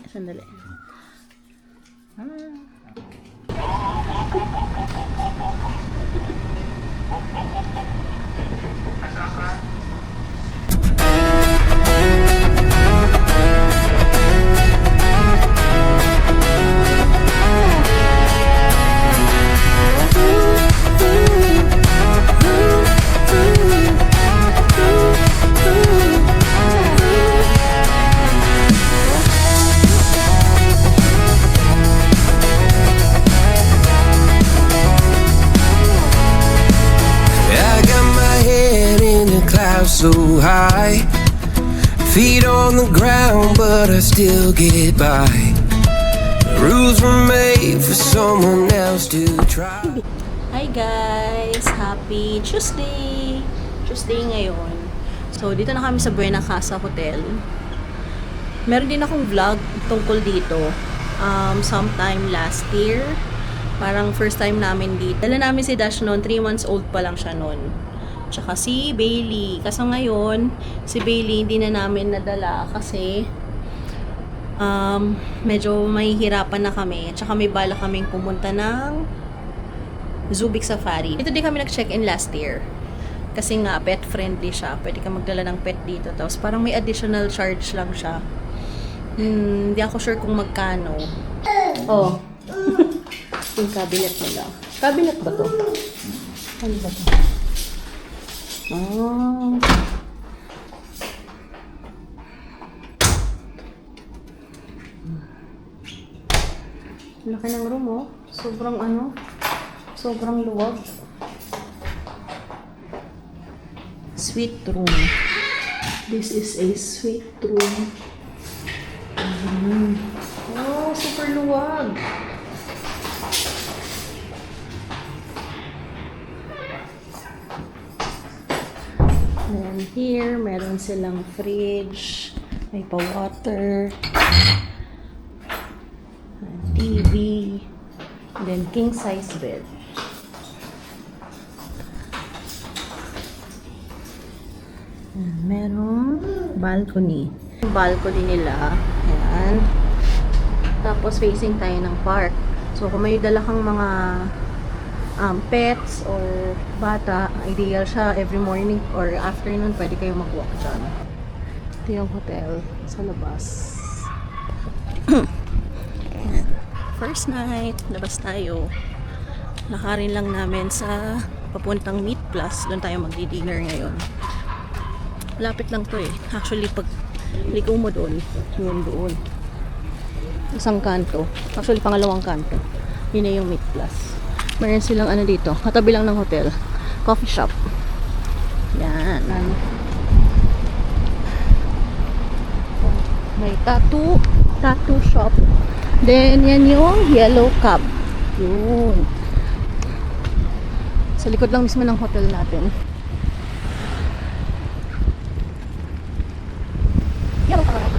Sandali. I got my head in the clouds so high, feet on the ground, but I still get by. The rules were made for someone else to try. Hi guys! Happy Tuesday! Tuesday ngayon. So, dito na kami sa Buena Casa Hotel. Meron din akong vlog tungkol dito. Sometime last year. Parang first time namin dito. Dala namin si Dash noon, 3 months old pa lang siya noon. Tsaka si Bailey. Kaso ngayon, si Bailey hindi na namin nadala kasi medyo may hirapan na kami. Tsaka may bala kaming pumunta ng Zubik Safari. Dito din kami nag-check-in last year. Kasi nga, pet friendly siya. Pwede ka magdala ng pet dito. Tapos parang may additional charge lang siya. Hindi ako sure kung magkano. Oh. Yung cabinet nila. Cabinet ba to? Ano ba to? Oh. Laki ng room, oh. Sobrang luwag. Sweet room. This is a sweet room. Oh, super luwag. And here, meron silang fridge, may pa-water, TV, and then king-size bed. And meron balcony. Yung balcony nila, ayan. Tapos facing tayo ng park. So, kung may dala kang mga pets or bata, ideal siya every morning or afternoon, pwede kayo mag-walk dyan. Ito yung hotel sa labas. First night, labas tayo. Lakarin lang namin sa papuntang Meat Plus. Doon tayo magdi-dinner ngayon. Lapit lang to eh. Actually, pag liko mo doon, yun doon. Isang kanto. Actually, pangalawang kanto. Yun na yung Meat Plus. Meron silang ano dito, katabi lang ng hotel. Coffee shop. Yan. May tattoo shop. Then, yan yung yellow cab. Yun. Sa likod lang mismo ng hotel natin. Yellow cab.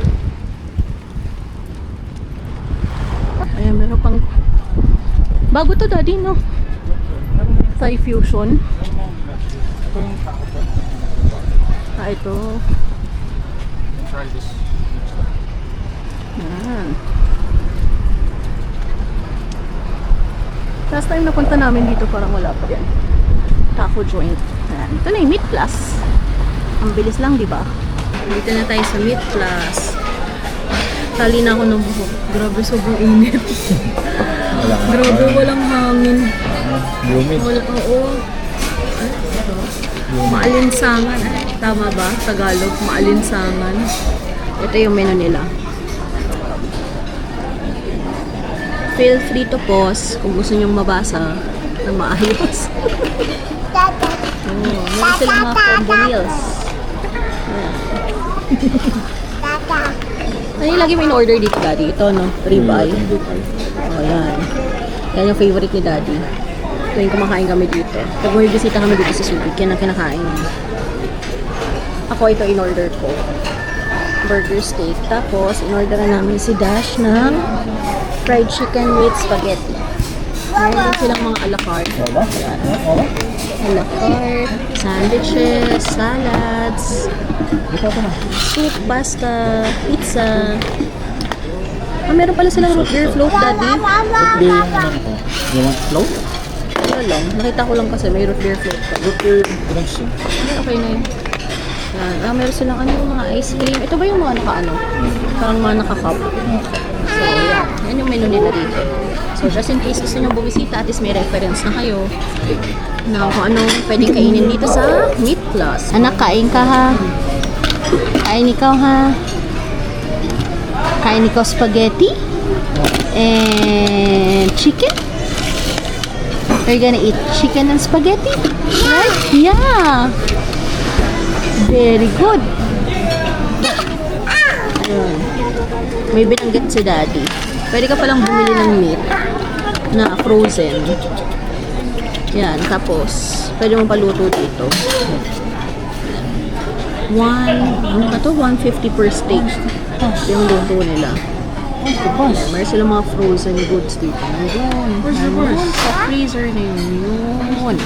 Ayan, meron pang bago to, daddy, no? Thai fusion. Ito. Try this. Yan. Last time napunta namin dito, parang wala pa yan. Taco joint. Yan. Ito na yung Meat Plus. Ang bilis lang, di ba? Dito na tayo sa Meat Plus. Tali na ako ng buhok. Grabe, sobrang init. Grabe, walang hangin. Humid. Oo. Maalinsangan. Tama ba? Tagalog, maalinsangan. Ito yung menu nila. Feel free to pause kung gusto nyong mabasa na maayos. Meron silang mga combo meals. Ano yung lagi mo in-order dito, daddy? Ito, no? Ribeye. Oh, yan. Yan yung favorite ni daddy. Ito yung kumakain kami dito. Pag may bisita kami dito sa Subic, yan ang kinakain. Ako, ito in-order ko. Burger steak. Tapos, in-order na namin si Dash ng fried chicken with spaghetti. Meron silang mga a la carte. Ayan. A la carte, sandwiches, salads, soup, pasta, pizza. meron pala silang root beer float, Daddy. Root beer yung ano ko. You want float? Wala lang. Nakita ko lang kasi may root beer float pa. Root beer drinks yun. Okay na yun. Yan. Meron silang ano, mga ice cream. Ito ba yung mga naka-ano? Parang mga naka-cup. So, yan. Yan yung menu nila dito. So, just in case gusto nyo bumisita, at least may reference na kayo na kung anong pwedeng kainin dito sa Meat Plus. Anak, kain ka ha? Kain ikaw ha? Kain ikaw spaghetti? And chicken? You're gonna eat chicken and spaghetti? Right? Yeah! Very good. Ayun. May binanggit si Daddy. Pwede ka palang bumili ng meat na frozen. Yan. Tapos, pwede mong paluto dito. Ano ka to? 150 per steak. Yung luto nila. Meron silang mga frozen goods dito. Ayun. Sa freezer na yun.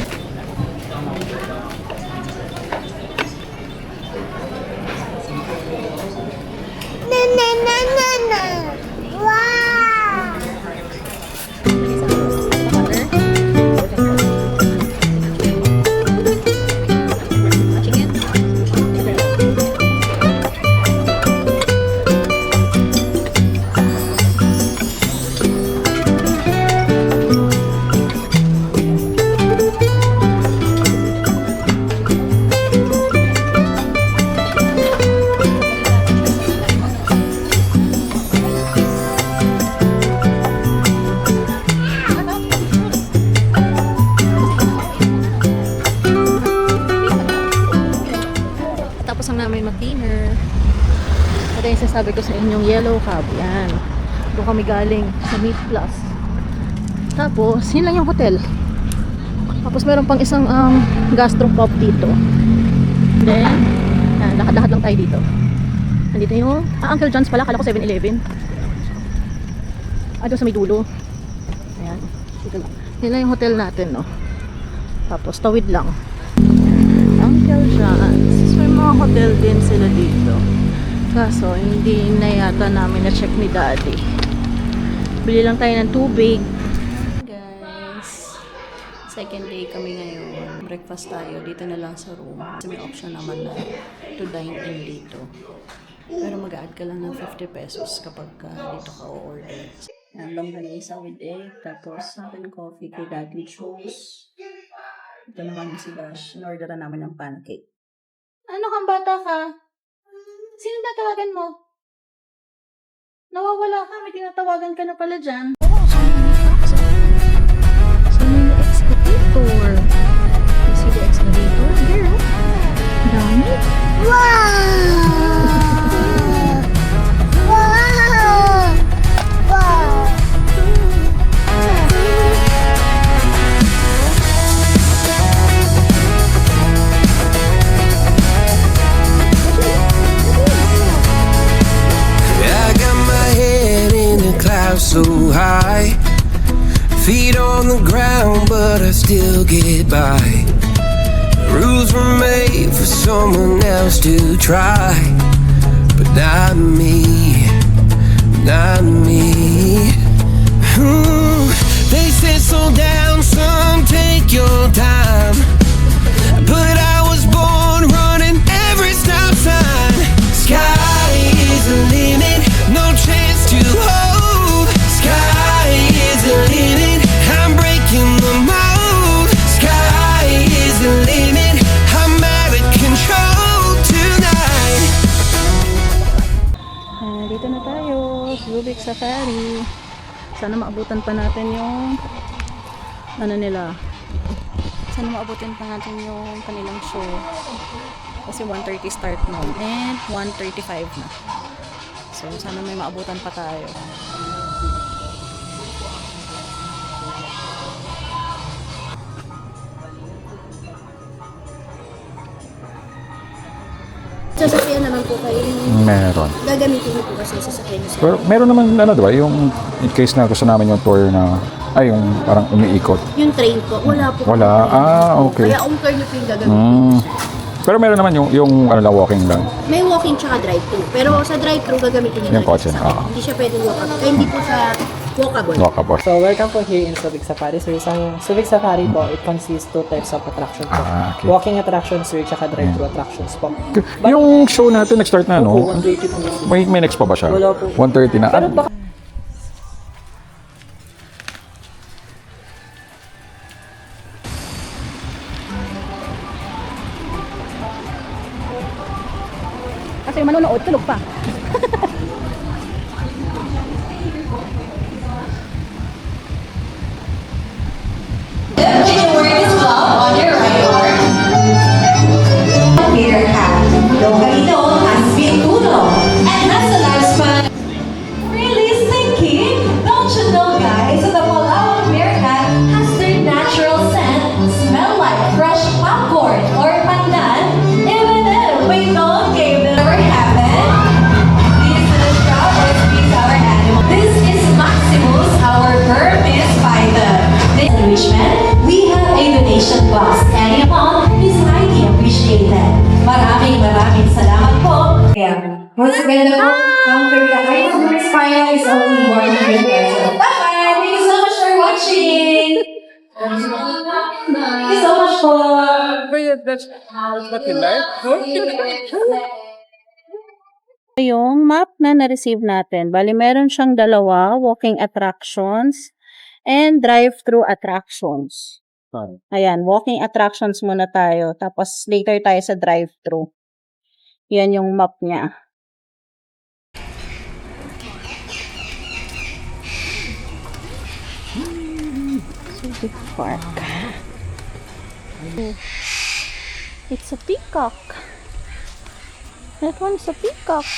Tapos ang namin mag-dinner. Ito yung sasabi ko sa inyong yellow cab. Yan. Doon kami galing sa Meat Plus. Tapos, yun lang yung hotel. Tapos meron pang isang gastropub dito. Then, yan, lakad-lakad lang tayo dito. Nandito yung, Uncle John's pala, kala ko 7-Eleven. Doon sa may dulo. Ayan, dito lang. Yun lang yung hotel natin, no. Tapos, tawid lang. Uncle John's. May mga hotel din sila dito. Kaso, hindi na yata namin na-check ni Daddy. Bili lang tayo ng tubig. Guys, second day kami ngayon. Breakfast tayo. Dito na lang sa room. Kasi may option naman na to dine in dito. Pero mag-add ka lang ng 50 pesos kapag dito ka o-order. Yan, longganisa with egg. Tapos, sa akin coffee kay Daddy Chose. Ito naman si Dash. In-order na naman yung pancake. Ano kang bata ka? Sino tatawagan mo? Nawawala ka. May tinatawagan ka na pala dyan. So, may excavator. You see the excavator? Girl. Dami. I got my head in the clouds so high, feet on the ground, but I still get by. The rules were made for someone else to try, but not me, not me. They said slow down, son, take your time, but I was born running every stop sign. Sky is the limit, no chance to hold. Sky is the limit, I'm breaking the mold. Sky is the limit, I'm out of control tonight. Dito na tayo. Subic Safari. Sana maabutan pa natin yung ano nila. Sana maabutin pa natin yung kanilang show. Kasi 1:30 start noon and 1:35 na. So sana may maabutan pa tayo. Sasakyan naman po kayo. Meron. Gagamitin niyo po kasi sasakyan niyo sa... Pero meron naman ano diba, yung in case na gusto namin yung tour na yung parang umiikot. Yung train po, wala po. Wala. Okay. Kaya umker niyo po yung gagamitin. Pero meron naman yung ano lang, walking lang. May walking tsaka drive-thru. Pero sa drive-thru, gagamitin niya Yung kotse, oo. Hindi siya pwedeng walkable. Hindi po siya walkable. Walkable. So, welcome po here in Subic Safari, sir. Sa Subic Safari po, it consists 2 types of attractions po. Okay. Walking attractions, sir, tsaka drive-thru attractions po. Yung show natin, nag-start na, no? 120 po. May next pa ba siya? Wala po. 1:30 na. Pero baka Kasi yung manonood, tulog pa. Beer hat, locally known as Pintuno, and has a lifespan. Really stinky? Don't you know, guys, that the Palawan beer hat has their natural scent, smell like fresh popcorn or pandan, even if we don't give it ever happen. These are the proud recipes our animal. This is Maximus, our Burmese python. This enrichment, we have a donation box. Any amount is highly appreciated. Maraming salamat po. Yeah. Once again, the counter the ice final is only 100 pesos. Bye-bye! Thank you so much for watching! Thank you so much Yung map na na-receive natin. Bali, meron siyang dalawa, walking attractions and drive-thru attractions. Ayan, walking attractions muna tayo. Tapos later tayo sa drive-thru. Yan yung map niya. Subic Park. It's a peacock. That one's a peacock.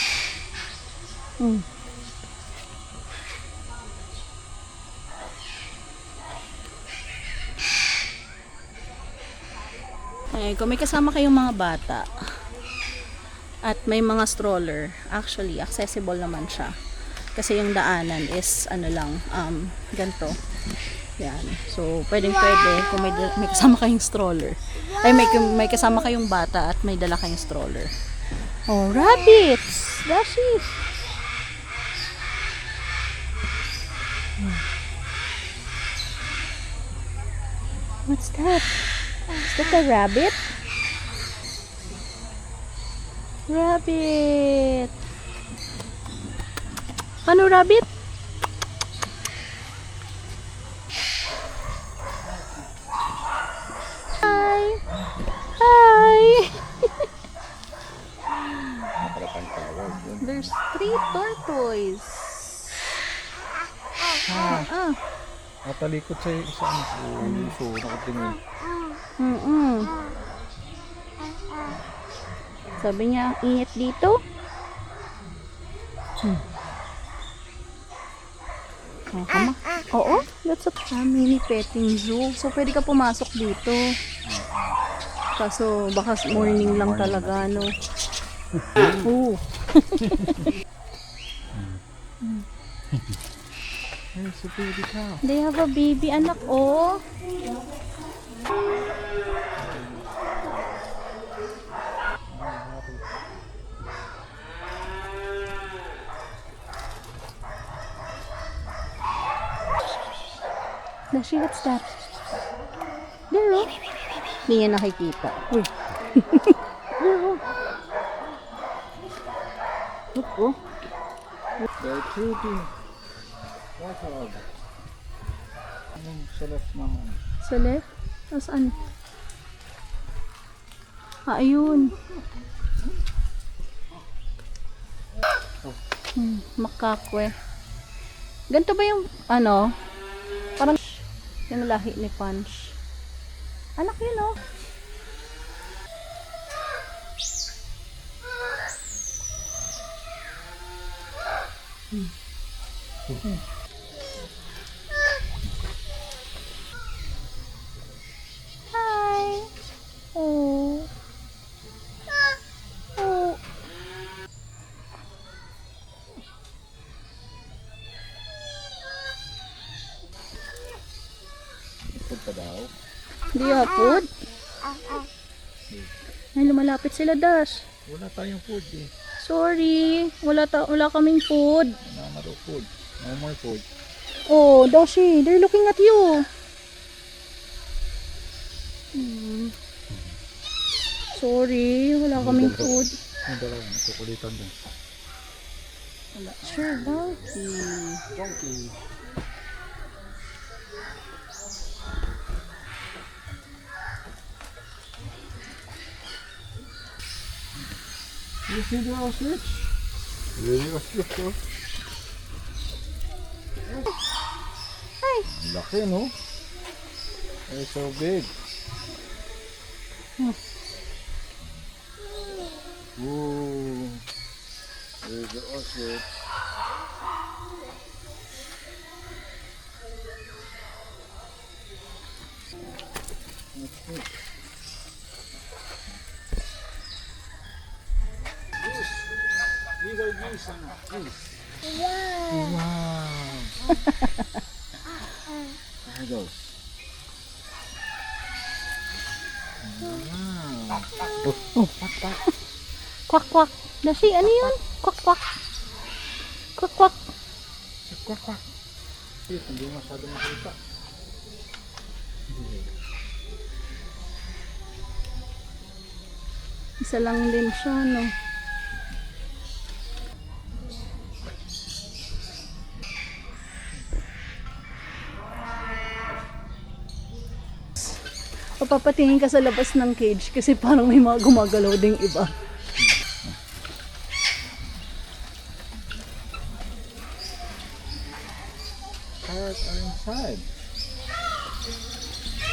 Ay, kung may kasama kayong mga bata at may mga stroller, actually accessible naman siya. Kasi yung daanan is ano lang, ganito. Yan. So, pwede kung may kasama kayong stroller. Ay, may kasama kayong bata at may dala kayong stroller. Oh, rabbits! Dashi! What's that? Is that a rabbit? Rabbit! Ano rabbit? Hi! Hi! There's 3 tortoise. Natalikot sa isang puso, nakatingin. Sabi niya, ang init dito. Oo, that's a mini petting zoo. So, pwede ka pumasok dito. Kaso, baka morning lang talaga, no? Oo. They have a baby anak, oh. Dashi, what's that? There, oh. Hindi niya nakikita. Uy. There, oh. Look, oh. They're shooting. What are they? Anong sa left naman? Sa left? Saan? Ayun. Makakwe. Ganito ba yung, ano? Parang yung lahi ni Punch. Anak yun, oh. Hi. Oh. Oh. Food pa daw. Do you have food? Ay, lumalapit sila, Dash. Wala tayong food eh. Sorry. Wala kaming food. No food. No more food. Oh, Dashi, they're looking at you. Hmm. Sorry, wala kaming food. Yung dalawa, nagkukulitan din. Wala. Sure, Donkey. Donkey. You see the ostrich? Really ostrich, oh. Hi. Laki, no? They're so big. Ooh. There's the ostrich. These are geese and geese. Wow. There goes. Kwak, kwak. Dashi, ano yun? Kwak, kwak. Kwak, kwak. Quack, quack. Hindi masyado makita. Isa lang din siya, no? Papatingin ka sa labas ng cage kasi parang may mga gumagalaw ding iba. Parrots are inside.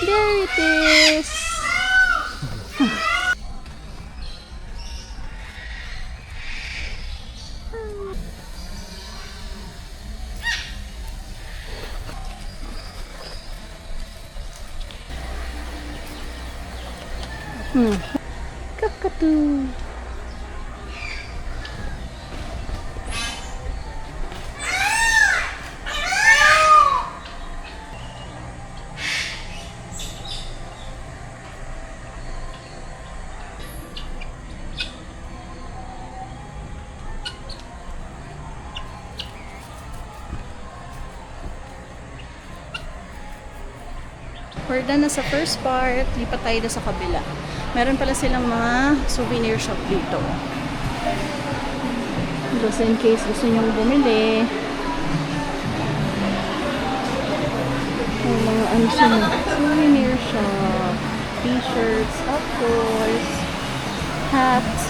There it is! Kakatu! We're done na sa first part, lipat tayo na sa kabila. Meron pala silang mga souvenir shop dito. Just in case gusto nyong bumili. May mga ano sila, souvenir shop, t-shirts, of course, hats.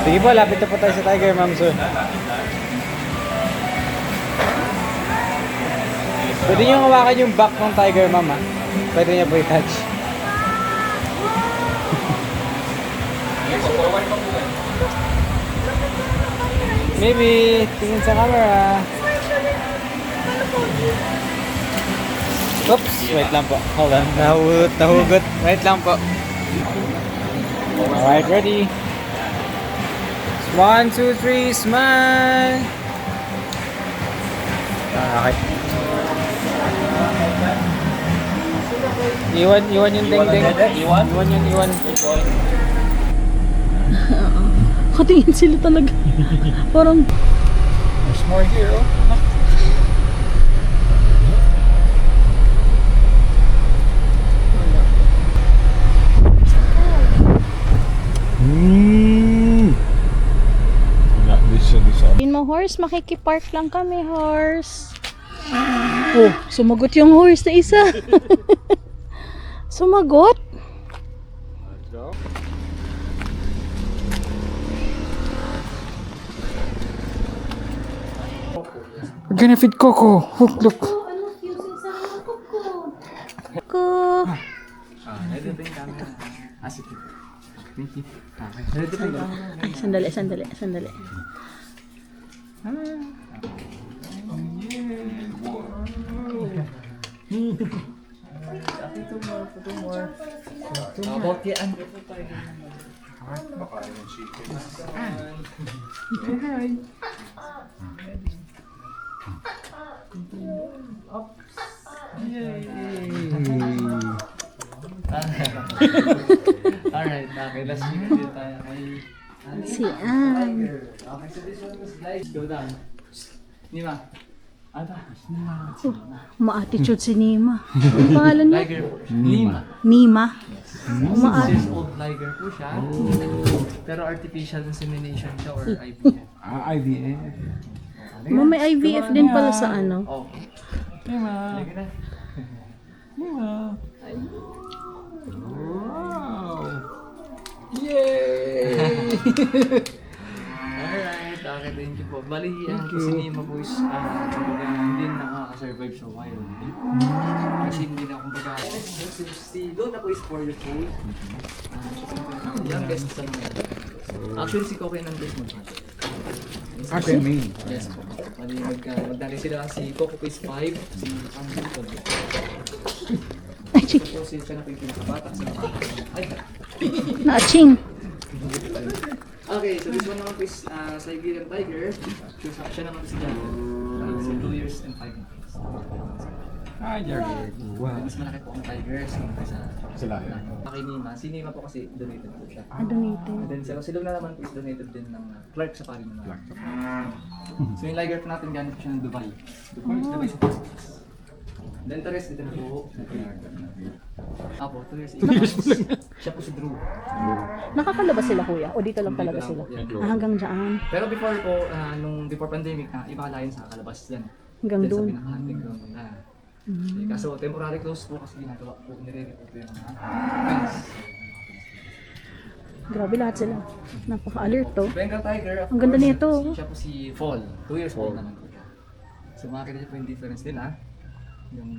Sige po, lapit na po tayo sa Tiger Mom soon. Pwede nyo hawakan yung back ng Tiger Mom, ha? Pwede niya po i-touch. Maybe, tingin sa camera. Oops, wait lang po. Hold on. Nahugot. Wait lang po. Alright, ready? 1, 2, 3, smile! Okay. Iwan yung ding-ding. Iwan. Katingin sila talaga. Parang, There's more here, oh. in mo horse, makikipark lang kami, horse. Oh, sumagot yung horse na isa. Sumagot? Let's go. We're gonna feed Coco. Look. Ko. Ay, sandali. Two more. How about yan? Alright, okay, let's begin tayo. Si Ann. Okay, so this one was like, go down. Nima. Ata, Ma-attitude si Nima. Ano pangalan niya? Liger. Nima. Nima. 6 years old liger po siya. Pero artificial insemination siya or IVF. IVF. May IVF din pala sa ano. Oh. Nima. Halika na. Nima. Wow! Yay! Alright, okay, thank you po. Bali, si Nima po is, hindi na nakaka-survive sa wild. Kasi hindi na kumbaga, si Luna po is 4 years old. Youngest sa mga. Actually, si Coco yung youngest mo. Okay, me. Yes po. Bali, magdali sila. Si Coco po is 5, si Pangin po. So, si siya na po yung pinakabata sa mga. Ay, Na-aching. okay, so this one naman po is Siberian Tiger. Siya naman po si Jan. So 2 years and 5 months. Ah, Jerry. Wow. Mas malaki po ang Tigers kaysa Sila yan. kay Nima. Si Nima po kasi donated po siya. Donated. And then si Luna naman po is donated din ng Clark Safari naman. So yung Liger po natin galing po siya ng Dubai. Dubai sa Philippines. Then the rest dito na po. Apo, 2 years. Siya po si Drew. Nakakalabas sila kuya? O dito lang talaga Dito sila? lang po, yeah. Hanggang dyan. Pero before po, nung before pandemic, iba layon sa kalabas dyan. Hanggang Dyan doon. sa pinaka-hunting ground nila. Eh, kaso temporary close po kasi ginagawa po, nire-report po yung mga fence. Grabe lahat sila. Napaka-alert to. Bengal Tiger, of Ang ganda course, nito. Siya po si Fall. 2 years old naman po siya. So makikita niyo po yung difference nila. Yung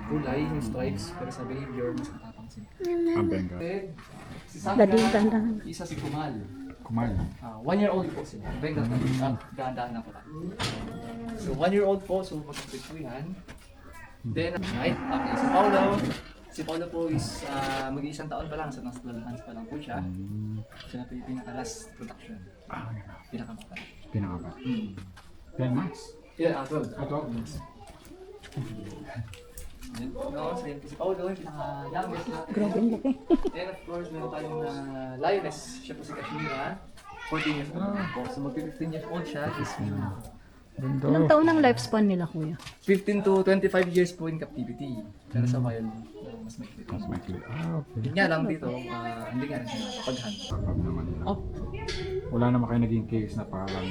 kulay, yung stripes, pero sa behavior, mas matapang sila. Ang Bengal. Si Saka, Daddy, dahan-dahan. isa si Kumal. Kumal. 1 year old po sila. Bengal Tiger. Dahan-dahan na po tayo. So 1 year old po, so mag-compete po yan. Then, right, okay, si Paulo po is mag-iisang taon pa lang, so nasa 12 months pa lang po siya. Siya na po yung pinaka-last production. Pinaka-mata. Pinakaba. 10 months. Yeah, 12. 12 months. No, so yun po si Paulo, yung pinaka-youngest natin. Grabe ang laki. And of course, meron tayong lioness. Siya po si Kashmira, 14 years old po. So mag-15 years old siya. Is Ilang taon ang lifespan nila kuya? 15 to 25 years po in captivity. Pero sa wild, mas may clear. Mas may clear. Ah, okay. Yun nga lang dito, hindi nga rin sila pag-hunt. Kapag naman nila. Oh, Wala naman kayo naging case na parang...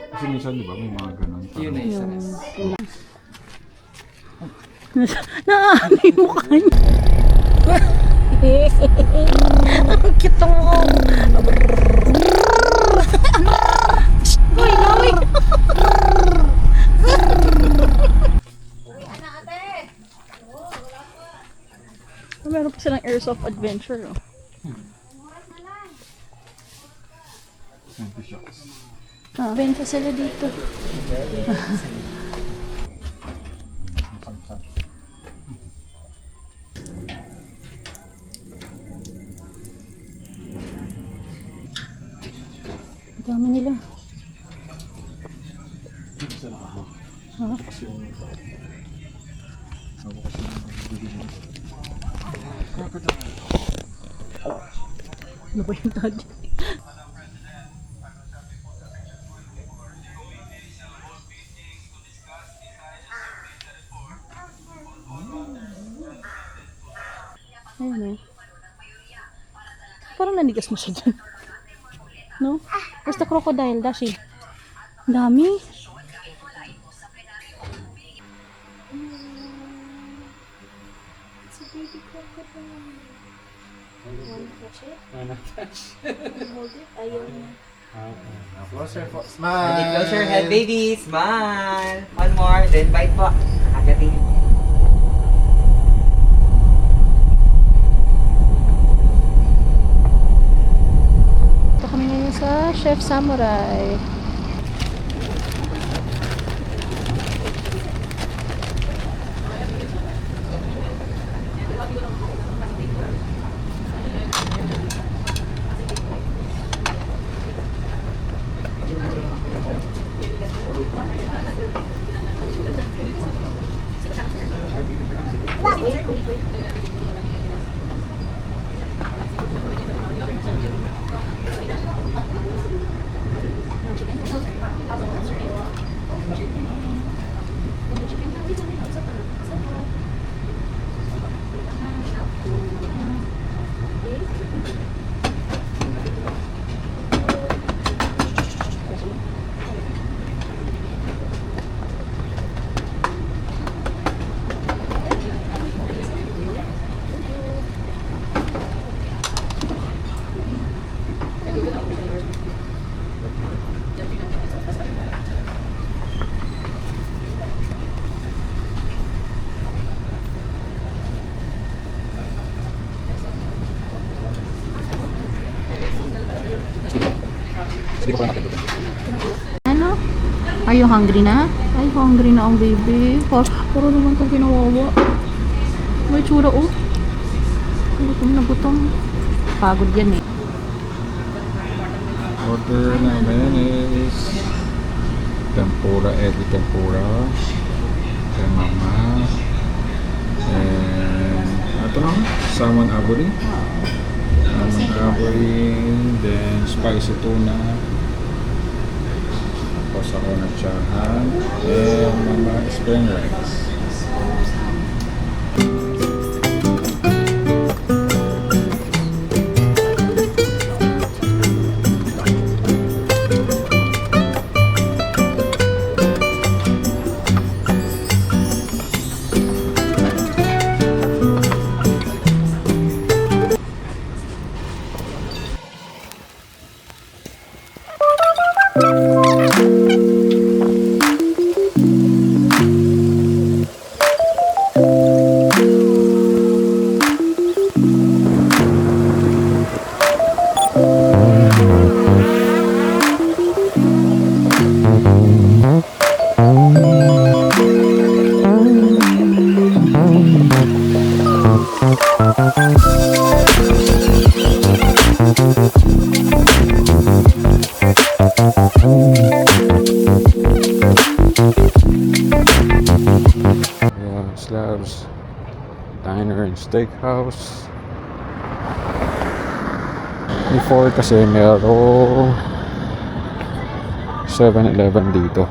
Kasi minsan, di ba, may mga ganun. yun na isa res. Naano yung mukha niya. Ang cute mo. Uy, laway. Meron pa silang airsoft adventure. Oh. Benta sila dito. Ang dami nila. Ha? Ano ba yung daddy? Ayun eh. Parang nanigas mo siya dyan. No? Basta crocodile, Dashi. Ang dami. Smile! Close your head, baby. Smile. One more, then bite po. Agatin niyo po. Ito kami ngayon sa Chef Samurai. Hindi ko pala nakita. Ano? Are you hungry na? Ay, hungry na ang baby. Puro naman itong kinawawa. May tsura, oh. Gutom na gutom. Pagod yan eh. Order namin is tempura, egg tempura. Kay mama. And ito na, salmon aburi. Salmon aburi. Then spicy tuna. Tapos ako na tsahan. And mama spring rice. Ayan, Slabs Diner and Steakhouse. Before kasi merong 7-Eleven dito.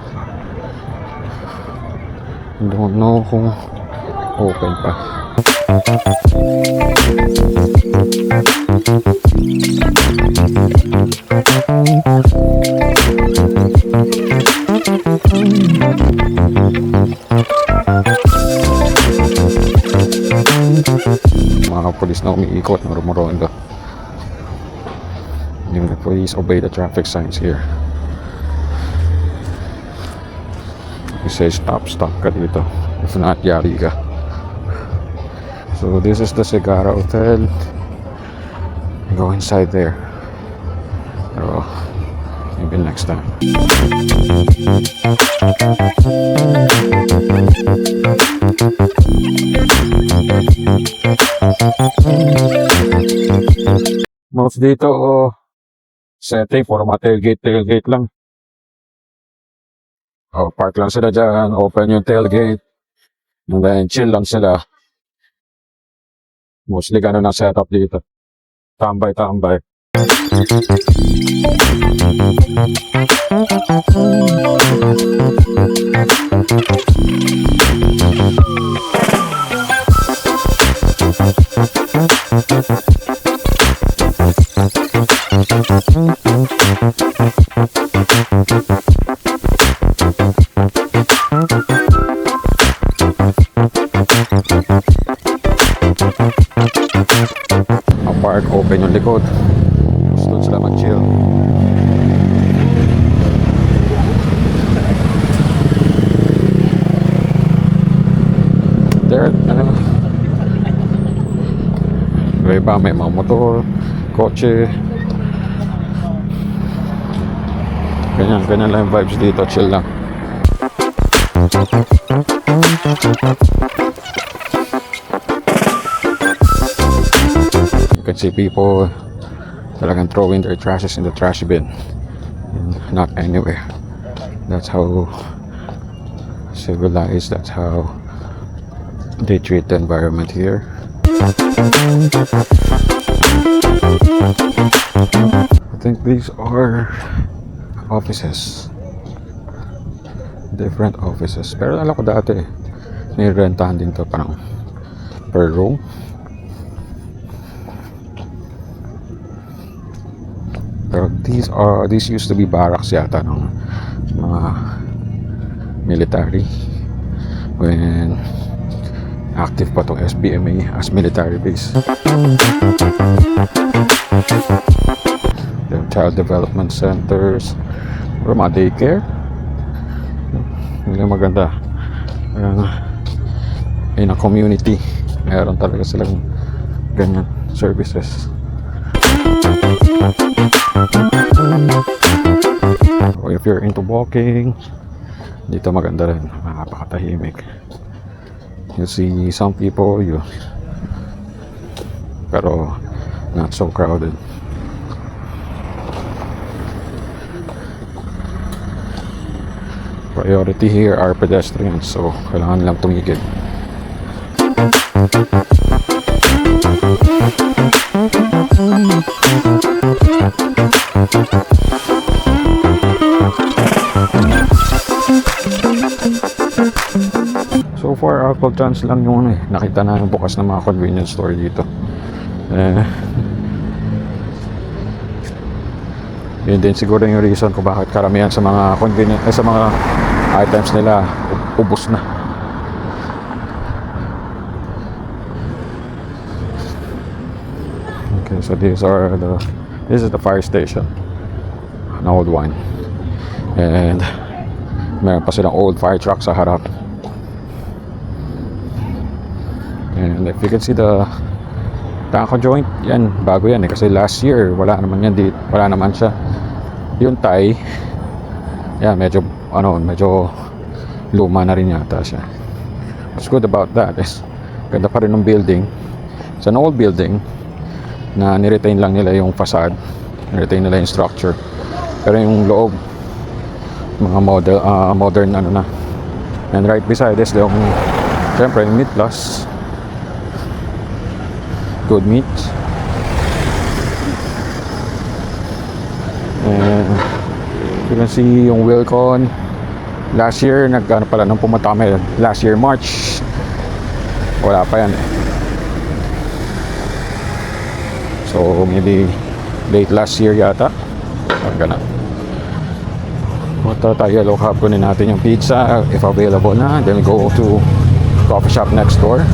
Don't know kung open pa. Mga polis na umiikot na rumorondo. Yung please obey the traffic signs here. It says stop ka dito. If not, yari ka. So this is the Segara Hotel. Go inside there. Pero maybe next time. Most dito setting for mga tailgate lang. Park lang sila dyan, open yung tailgate, and then chill lang sila. Mostly ganun ang setup dito. Tambay. Ang park open yung likod. Gusto sila mag-chill. There, may iba, may mga motor, kotse. Ganyan lang yung vibes dito, chill lang. You can see people talagang throwing their trashes in the trash bin. Not anywhere. That's how civilized, that's how they treat the environment here. I think these are offices. Different offices. Pero alam ko dati, nirentahan din to parang per room. Pero these used to be barracks yata ng mga military when active pa tong SBMA as military base. The child development centers or mga daycare. Hindi maganda. In a community, meron talaga silang ganyan services. So if you're into walking, dito maganda rin, napakatahimik. You see some people, pero not so crowded. Priority here are pedestrians, so kailangan lang tumigil. So far, Apple Chance lang yung nakita na yung bukas ng mga convenience store dito. Yun din siguro yung reason kung bakit karamihan sa mga sa mga items nila ubos na. Okay, so this is the fire station, an old one, and meron pa silang old fire truck sa harap. And if you can see the Taco joint, yan, bago yan kasi last year wala naman yan dito, wala naman siya. Yung Thai, yan, medyo luma na rin yata siya. What's good about that is ganda pa rin ng building. It's an old building na niretain lang nila yung facade, niretain nila yung structure, pero yung loob mga modern na. And right beside this yung syempre yung Meat Plus, good meat. And you can see yung Wilcon last year, nung pumunta kami last year March, wala pa yan so maybe late last year yata, ganun. Punta tayo, look up, kunin natin yung pizza if available na, then we go to coffee shop next door.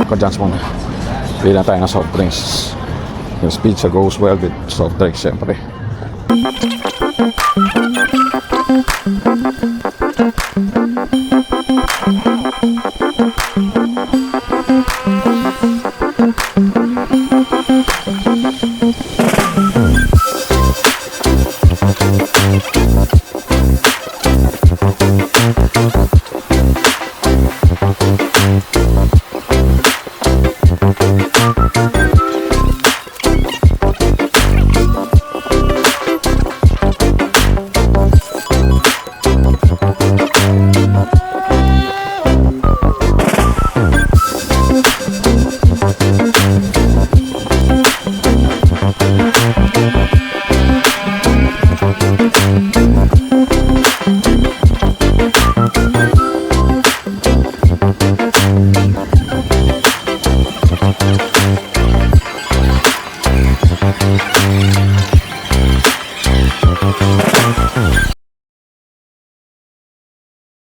Kadjans muna, pili na tayo ng soft drinks. Yung pizza goes well with soft drinks syempre.